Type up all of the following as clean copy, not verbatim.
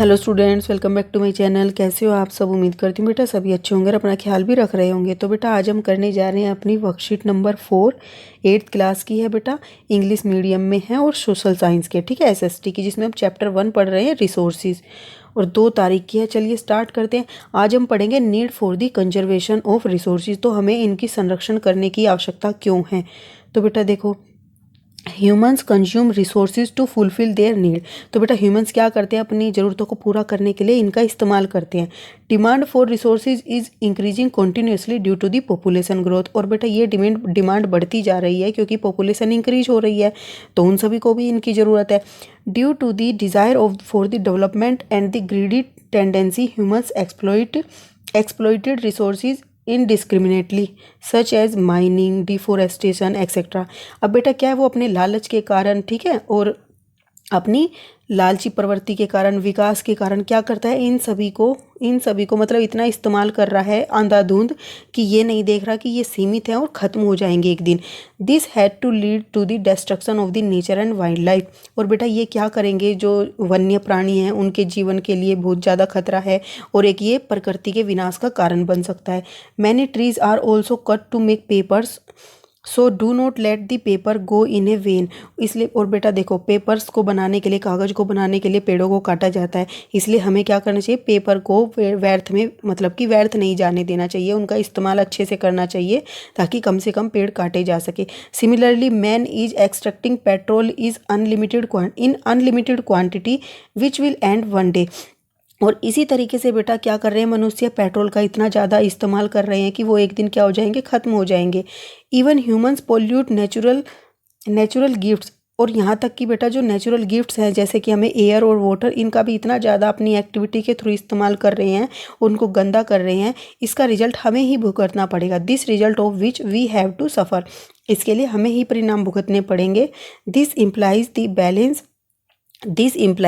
Hello students, welcome back to my channel. कैसे हो आप सब? उम्मीद करती हूँ बेटा सभी अच्छे होंगे और अपना ख्याल भी रख रहे होंगे। तो बेटा आज हम करने जा रहे हैं अपनी वर्कशीट नंबर 4, 8th क्लास की है बेटा, इंग्लिश मीडियम में है और सोशल साइंस के, ठीक है, एसएसटी की, जिसमें हम चैप्टर 1 पढ़ रहे हैं रिसोर्सेज, और 2 तारीख की है। चलिए स्टार्ट करते हैं। आज हम पढ़ेंगे need for the conservation of resources, तो हमें इनकी संरक्षण करने की आवश्यकता क्यों है। तो बेटा देखो, humans consume resources to fulfil their need. तो बेटा ह्यूमंस क्या करते हैं, अपनी ज़रूरतों को पूरा करने के लिए इनका इस्तेमाल करते हैं। Demand for resources is increasing continuously due to the population growth. और बेटा ये डिमांड बढ़ती जा रही है क्योंकि पॉपुलेशन इंक्रीज हो रही है, तो उन सभी को भी इनकी ज़रूरत है। Due to the desire of for the development and the greedy tendency, humans exploited resources indiscriminately such as mining, deforestation etcetera. अब बेटा क्या है, वो अपने लालच के कारण, ठीक है, और अपनी लालची प्रवृत्ति के कारण, विकास के कारण क्या करता है, इन सभी को मतलब इतना इस्तेमाल कर रहा है अंधाधुंध कि ये नहीं देख रहा कि ये सीमित है और ख़त्म हो जाएंगे एक दिन। This had to lead to the destruction of the nature and wild life. और बेटा ये क्या करेंगे, जो वन्य प्राणी हैं उनके जीवन के लिए बहुत ज़्यादा खतरा है और एक ये प्रकृति के विनाश का कारण बन सकता है। Many trees are also cut to make papers, so do not let the paper go in a vain. इसलिए, और बेटा देखो, पेपर्स को बनाने के लिए, कागज़ को बनाने के लिए पेड़ों को काटा जाता है, इसलिए हमें क्या करना चाहिए, पेपर को व्यर्थ में, मतलब कि व्यर्थ नहीं जाने देना चाहिए, उनका इस्तेमाल अच्छे से करना चाहिए ताकि कम से कम पेड़ काटे जा सके। Similarly man is extracting petrol is unlimited quantity which will and one day. और इसी तरीके से बेटा क्या कर रहे हैं, मनुष्य पेट्रोल का इतना ज़्यादा इस्तेमाल कर रहे हैं कि वो एक दिन क्या हो जाएंगे, ख़त्म हो जाएंगे। Even humans pollute natural gifts. और यहाँ तक कि बेटा जो नेचुरल गिफ्ट्स हैं, जैसे कि हमें एयर और वाटर, इनका भी इतना ज़्यादा अपनी एक्टिविटी के थ्रू इस्तेमाल कर रहे हैं, उनको गंदा कर रहे हैं, इसका रिजल्ट हमें ही भुगतना पड़ेगा। This result of which we have to suffer. इसके लिए हमें ही परिणाम भुगतने पड़ेंगे।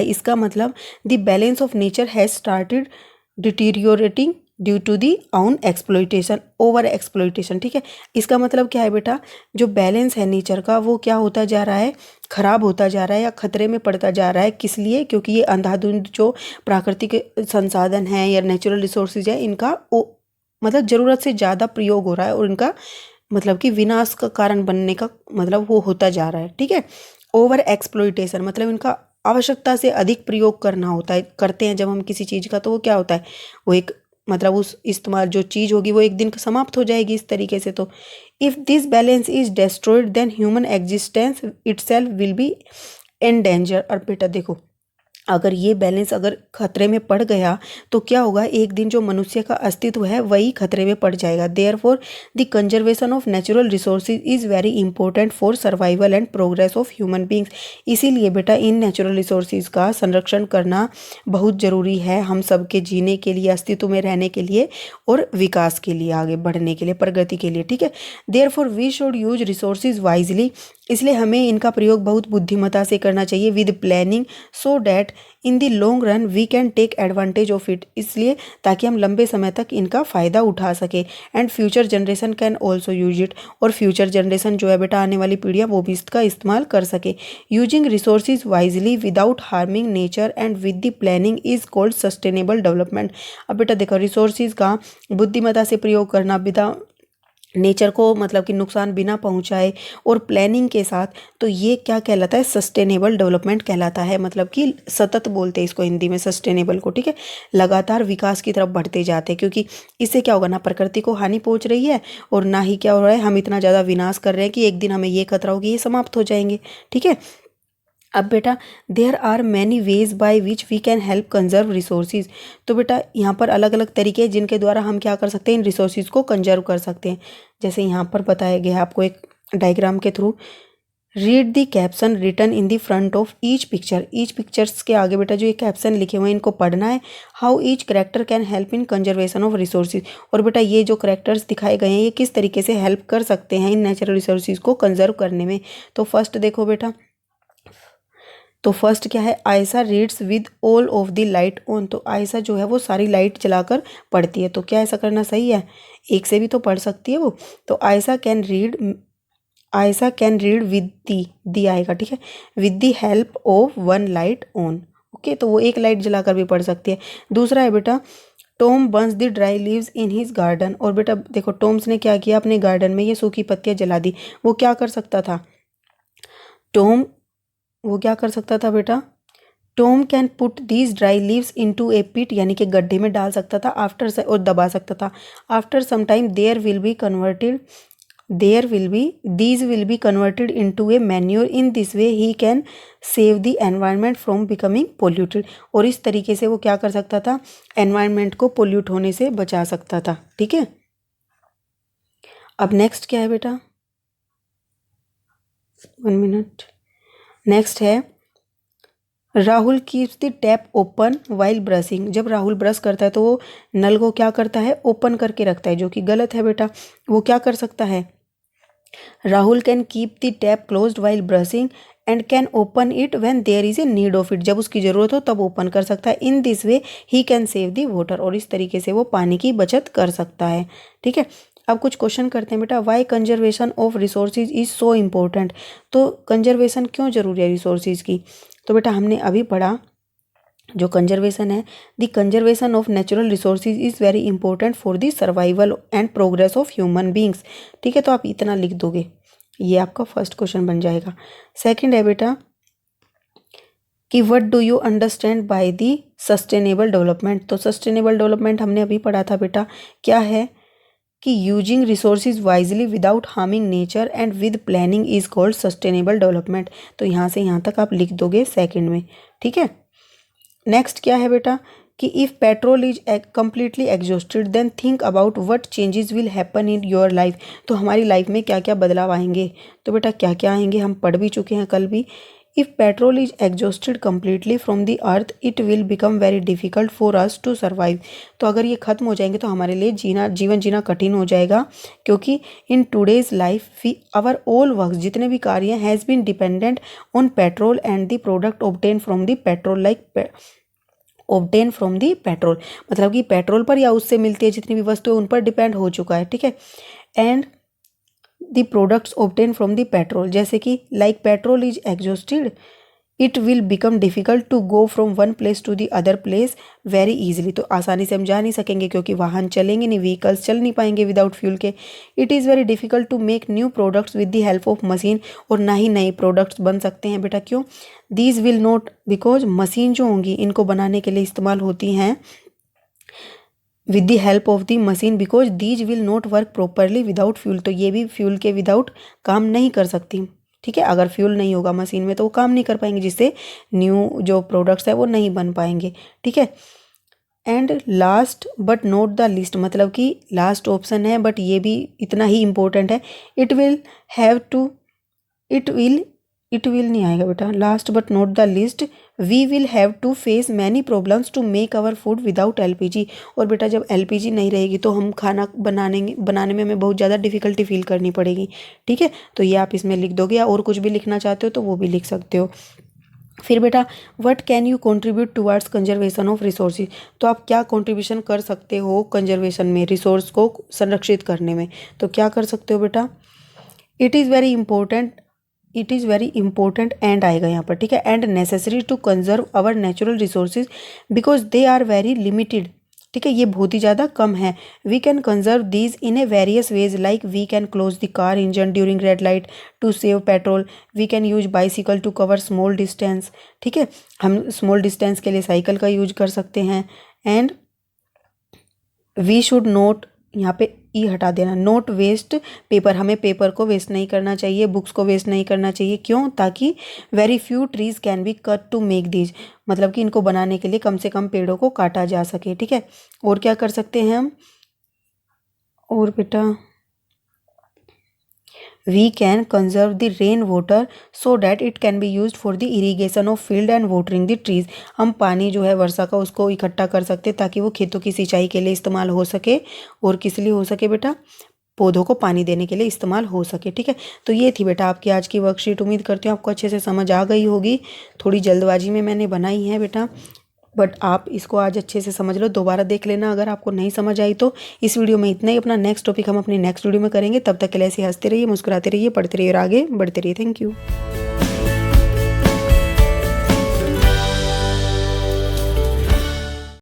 इसका मतलब the balance of nature has started deteriorating due to the over exploitation, ठीक है। इसका मतलब क्या है बेटा, जो बैलेंस है नेचर का वो क्या होता जा रहा है, खराब होता जा रहा है या खतरे में पड़ता जा रहा है। किस लिए? क्योंकि ये अंधाधुंध जो प्राकृतिक संसाधन हैं या नेचुरल रिसोर्सेज है, इनका मतलब ज़रूरत से ज़्यादा प्रयोग हो रहा है और इनका मतलब कि विनाश का कारण बनने का मतलब वो होता जा रहा है, ठीक है। ओवर एक्सप्लॉइटेशन मतलब इनका आवश्यकता से अधिक प्रयोग करना होता है, करते हैं जब हम किसी चीज़ का, तो वो क्या होता है, वो एक मतलब उस इस्तेमाल जो चीज़ होगी वो एक दिन समाप्त हो जाएगी इस तरीके से। तो if this balance is destroyed then human existence itself will be in danger. और बेटा देखो, अगर ये बैलेंस अगर खतरे में पड़ गया तो क्या होगा, एक दिन जो मनुष्य का अस्तित्व है वही खतरे में पड़ जाएगा। Therefore the conservation of natural resources is very important for survival and progress of human beings. इसीलिए बेटा इन नेचुरल रिसोर्सेज का संरक्षण करना बहुत ज़रूरी है हम सबके जीने के लिए, अस्तित्व में रहने के लिए और विकास के लिए, आगे बढ़ने के लिए, प्रगति के लिए, ठीक है। Therefore we should use resources wisely. इसलिए हमें इनका प्रयोग बहुत बुद्धिमत्ता से करना चाहिए, with planning, so that in the long run we can take advantage of it. इसलिए ताकि हम लंबे समय तक इनका फ़ायदा उठा सके। And future generation can also use it. और फ्यूचर जनरेशन जो है बेटा, आने वाली पीढ़ियाँ, वो भी इसका इस्तेमाल कर सके। Using resources wisely without harming nature and with the planning is called sustainable development. अब बेटा देखो, रिसोर्सेज का बुद्धिमत्ता से प्रयोग करना, बिना नेचर को मतलब कि नुकसान बिना पहुंचाए और प्लानिंग के साथ, तो ये क्या कहलाता है, सस्टेनेबल डेवलपमेंट कहलाता है। मतलब कि सतत बोलते हैं इसको हिंदी में, सस्टेनेबल को, ठीक है। लगातार विकास की तरफ बढ़ते जाते हैं, क्योंकि इससे क्या होगा ना, प्रकृति को हानि पहुंच रही है और ना ही क्या हो रहा है, हम इतना ज़्यादा विनाश कर रहे हैं कि एक दिन हमें ये खतरा होगी, ये समाप्त हो जाएंगे, ठीक है। अब बेटा there are many ways by which we can help conserve resources. तो बेटा यहाँ पर अलग अलग तरीके हैं जिनके द्वारा हम क्या कर सकते हैं, इन रिसोर्सेज को कंजर्व कर सकते हैं। जैसे यहाँ पर बताया गया है आपको एक डायग्राम के थ्रू। Read the caption written in the front of each picture. Each pictures के आगे बेटा जो ये कैप्शन लिखे हुए हैं इनको पढ़ना है। How each character can help in conservation of resources. और बेटा ये जो करेक्टर्स दिखाए गए हैं ये किस तरीके से हेल्प कर सकते हैं इन नेचुरल रिसोर्सेज को कंजर्व करने में। तो फर्स्ट देखो बेटा, तो फर्स्ट क्या है, Ayesha reads with all of the light on. तो आयशा जो है वो सारी लाइट जलाकर पढ़ती है। तो क्या ऐसा करना सही है? एक से भी तो पढ़ सकती है वो। तो Ayesha can read with the आएगा, ठीक है, with the help of one light on. Okay, तो वो एक लाइट जलाकर भी पढ़ सकती है। दूसरा है बेटा Tom Burns the dry leaves in his garden. और बेटा देखो टॉम्स ने क्या किया, अपने गार्डन में ये सूखी पत्तियां जला दी। वो क्या कर सकता था टॉम, वो क्या कर सकता था बेटा, Tom can put these dry leaves into a pit, यानी कि गड्ढे में डाल सकता था आफ्टर से, और दबा सकता था। After some time these will be converted into a manure. In this way he can save the environment from becoming polluted. और इस तरीके से वो क्या कर सकता था, एनवायरनमेंट को पोल्यूट होने से बचा सकता था। ठीक है, अब नेक्स्ट क्या है बेटा, 1 मिनट। नेक्स्ट है Rahul keeps the tap open while brushing. जब राहुल ब्रश करता है तो वो नल को क्या करता है, ओपन करके रखता है, जो कि गलत है बेटा। वो क्या कर सकता है, Rahul can keep the tap closed while brushing and can open it when there is a need of it. जब उसकी ज़रूरत हो तब ओपन कर सकता है। In this way he can save the water. और इस तरीके से वो पानी की बचत कर सकता है। ठीक है, अब कुछ क्वेश्चन करते हैं बेटा। Why conservation of resources is so important. तो कंजर्वेशन क्यों जरूरी है रिसोर्सेज की, तो बेटा हमने अभी पढ़ा जो कंजर्वेशन है, the conservation of natural resources is very important for the survival and progress of human beings. ठीक है, तो आप इतना लिख दोगे, ये आपका फर्स्ट क्वेश्चन बन जाएगा। सेकंड है बेटा कि what do you understand by the sustainable development. तो सस्टेनेबल डेवलपमेंट हमने अभी पढ़ा था बेटा, क्या है कि using resources wisely without harming nature and with planning is called sustainable development. तो यहाँ से यहाँ तक आप लिख दोगे सेकंड में। ठीक है, नेक्स्ट क्या है बेटा कि if petrol is completely exhausted then think about what changes will happen in your life. तो हमारी लाइफ में क्या क्या बदलाव आएंगे, तो बेटा क्या क्या आएंगे हम पढ़ भी चुके हैं कल भी। If petrol is exhausted completely from the earth it will become very difficult for us to survive. तो अगर ये खत्म हो जाएंगे तो हमारे लिए जीवन जीना कठिन हो जाएगा, क्योंकि in today's life we our all work, जितने भी कार्य has been dependent on petrol and the product obtain from the petrol, like obtain from the petrol, मतलब कि पेट्रोल पर या उससे मिलती है जितनी भी वस्तुएं उन पर डिपेंड हो चुका है। ठीक है, and the products obtain from the petrol, जैसे कि like petrol is exhausted it will become difficult to go from one place to the other place very easily. तो आसानी से हम जा नहीं सकेंगे क्योंकि वाहन चलेंगे नहीं, व्हीकल्स चल नहीं पाएंगे विदाउट फ्यूल के। It is very difficult to make new products with the help of machine. और ना ही नए प्रोडक्ट्स बन सकते हैं बेटा, क्यों, these will not, because machine जो होंगी इनको बनाने के लिए इस्तेमाल होती हैं with the help of the machine, because these will not work properly without fuel. तो ये भी फ्यूल के विदाउट काम नहीं कर सकती। ठीक है, अगर फ्यूल नहीं होगा मशीन में तो वो काम नहीं कर पाएंगे, जिससे न्यू जो प्रोडक्ट्स है वो नहीं बन पाएंगे। ठीक है, and last but not the list, मतलब कि लास्ट ऑप्शन है बट ये भी इतना ही इम्पोर्टेंट है, इट विल नहीं आएगा बेटा, last but not the list we will have to face many problems to make our food without LPG. और बेटा जब एलपीजी नहीं रहेगी तो हम खाना बनाने में हमें बहुत ज़्यादा डिफ़िकल्टी फील करनी पड़ेगी। ठीक है, तो ये आप इसमें लिख दोगे, या और कुछ भी लिखना चाहते हो तो वो भी लिख सकते हो। फिर बेटा what can you contribute towards conservation of resources. तो आप क्या कंट्रीब्यूशन कर सकते हो कंजर्वेशन में, रिसोर्स को संरक्षित करने में, तो क्या कर सकते हो बेटा, it is very important and आएगा यहाँ पर। ठीक है, and necessary to conserve our natural resources because they are very limited. ठीक है, ये बहुत ही ज़्यादा कम है। We can conserve these in a various ways, like we can close the car engine during red light to save petrol, we can use bicycle to cover small distance. ठीक है, हम स्मॉल डिस्टेंस के लिए cycle का use कर सकते हैं। And we should not, यहाँ पे ई हटा देना, नोट वेस्ट पेपर, हमें पेपर को वेस्ट नहीं करना चाहिए, बुक्स को वेस्ट नहीं करना चाहिए। क्यों, ताकि very few trees can be cut to make these, मतलब कि इनको बनाने के लिए कम से कम पेड़ों को काटा जा सके। ठीक है, और क्या कर सकते हैं हम, और बेटा we can conserve the rain water so that it can be use for the irrigation of field and watering the trees. हम पानी जो है वर्षा का उसको इकट्ठा कर सकते हैं ताकि वो खेतों की सिंचाई के लिए इस्तेमाल हो सके, और किस लिए हो सके बेटा, पौधों को पानी देने के लिए इस्तेमाल हो सके। ठीक है, तो ये थी बेटा आपकी आज की वर्कशीट। उम्मीद करती हूँ आपको अच्छे से समझ आ गई होगी, थोड़ी जल्दबाजी में मैंने बनाई है बेटा, बट आप इसको आज अच्छे से समझ लो, दोबारा देख लेना अगर आपको नहीं समझ आई तो। इस वीडियो में इतना ही, अपना नेक्स्ट टॉपिक हम अपनी नेक्स्ट वीडियो में करेंगे। तब तक के लिए ऐसे हंसते रहिए, मुस्कुराते रहिए, पढ़ते रहिए और आगे बढ़ते रहिए। Thank you.